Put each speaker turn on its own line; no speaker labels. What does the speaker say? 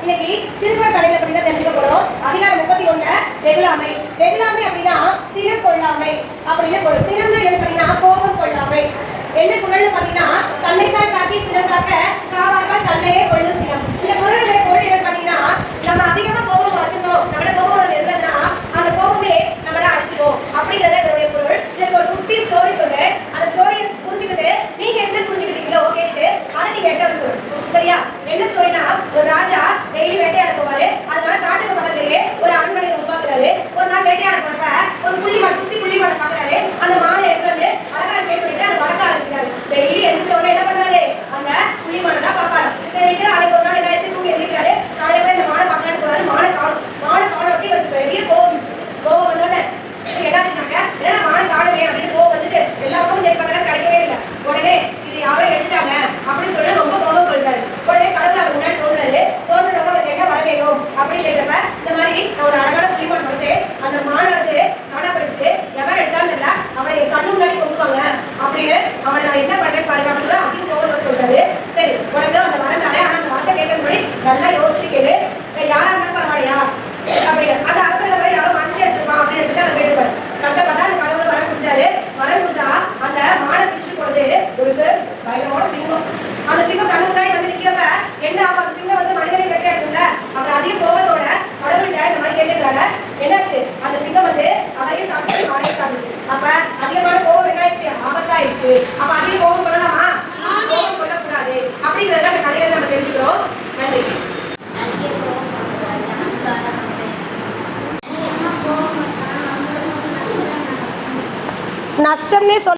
இன்னைக்கு திருக்குறள் கடையில பத்தி தான் தெரிஞ்சுக்க போறோம். அதிகாரம் 31 வெகுளாமை. வெகுளாமை அப்படின்னா சினம் கொள்ளாமை அப்படின்னு பொருள். சினம்னா என்ன அப்படின்னா கோபம் கொள்ளாமை. என்ன குறள்னு பாத்தீங்கன்னா தன்னைத்தான் காட்டி சினம் காக்க காவாக்கால் தன்னையே கொள்ளும் சினம். இந்த குறளுடைய பொருள் என்ன பாத்தீங்கன்னா நம்ம அதிகமா கோபம் வச்சிருந்தோம், நம்மளோட கோபம் இருந்ததுன்னா அந்த கோபமே நம்மள அடிச்சிடும் அப்படிங்கறத இதோடைய பொருள். இதுக்கு ஒரு குட்டி ஸ்டோரி சொல்றேன். அந்த ஸ்டோரியை புரிஞ்சுக்கிட்டு நீங்க என்ன புரிஞ்சுக்கிட்டீங்களோ கேட்டு அதை நீங்க என்கிட்ட சொல்லுங்க. சரியா? என்ன ஸ்டோரினா, ஒரு ராஜா டெய்லி வேட்டையாட போவாரு. அதனால காட்டுக்கு பக்கத்துலயே ஒரு அரண்மனையை உருவாக்குறாரு. ஒரு நாள் வேட்டையாட போறப்ப ஒரு குட்டி புள்ளி மாடை பாக்குறாரு. அந்த மாடை எடுத்து வந்து அழகா இருக்கேன்னு சொல்லிட்டு அது வளர்க்க ஆரம்பிக்கிறாரு. டெய்லி எந்திரிச்ச உடனே என்ன பண்றாரு, அந்த புள்ளி மாடை தான் பாப்பாரு. சரிட்டு அதுக்கு ஒரு நாள் என்ன ஆச்சு, தூங்கி எழுதிக்கிறாரு. காலையில போய் இந்த மாடை பார்க்கலான்னு போறாரு. மாடை காணொட்டி ஒரு பெரிய கோவம் வந்துச்சு. கோவம் வந்தோடனே என்னாச்சுனாங்க, ஏன்னா மாடை காணவே அப்படின்னு கோவம் வந்துட்டு எல்லா பக்கமும் தேடி பார்க்கறாரு, கிடைக்கவே இல்லை. உடனே இது யாரோ எடுத்துட்டாங்க அப்படின்னு சொல்லி ரொம்ப கோவம் கொள்றாரு. உடனே கடவுள் அவர் முன்னாடி தோன்றவங்க அவருக்கு என்ன வர வேணும் அப்படின்னு கேட்கிறப்ப இந்த மாதிரி ஒரு அழகான புலிமான் கொடுத்து அந்த மானானது காணப்படுச்சு, எவன் எடுத்தாலும் தெரியல, அவனை என் கண்ணு முன்னாடி கொண்டுவாங்க அப்படின்னு அவனை நான் என்ன பண்றேன்னு பாருங்க அப்படின்னு அதிகம் கோவம் சொல்றாரு. சரி, உனக்கு அந்த மரம் தானே, ஆனா அந்த வார்த்தை கேட்கற மாதிரி நல்லா யோசிச்சுட்டு கேளு, யாரா இருந்தாலும் பரவாயில்லையா அப்படிங்க. அந்த அவசரத்துல யாரோ மனுஷன் எடுத்துருப்பான் அப்படின்னு நினைச்சிட்டு அவர் கேட்டுப்பாரு. கடைசியா பார்த்தா அந்த கடவுளை வரம் கொடுத்தாரு. வரம் கொடுத்தா அந்த மாடை பிடிச்சு போனது ஒரு பயங்கரமான சிங்கம். அந்த சிங்கம் கண்ணு முன்னாடி வந்து நிக்கிறப்ப என்ன ஆகும், அந்த சிங்கம் வந்து மனிதனை வேட்டையாடுல அவர் அதிக கோபத்தோட கடவுள்கிட்ட இந்த மாதிரி கேட்டுக்கிறாங்க. என்னாச்சு, அந்த சிங்கம் வந்து அவரையும் சாப்பிட்டு மாடையும் சாப்பிடுச்சு. அப்ப அதிகமான கோபம் என்ன ஆயிடுச்சு, ஆபத்தாயிடுச்சு. அப்ப அதிக கோபம் பண்ணலாமா, கோபம் சொல்லக்கூடாது அப்படிங்கிறத அந்த கதையில நம்ம தெரிஞ்சுக்கிறோம். நன்றி. நஷ்டம்னே சொல்ல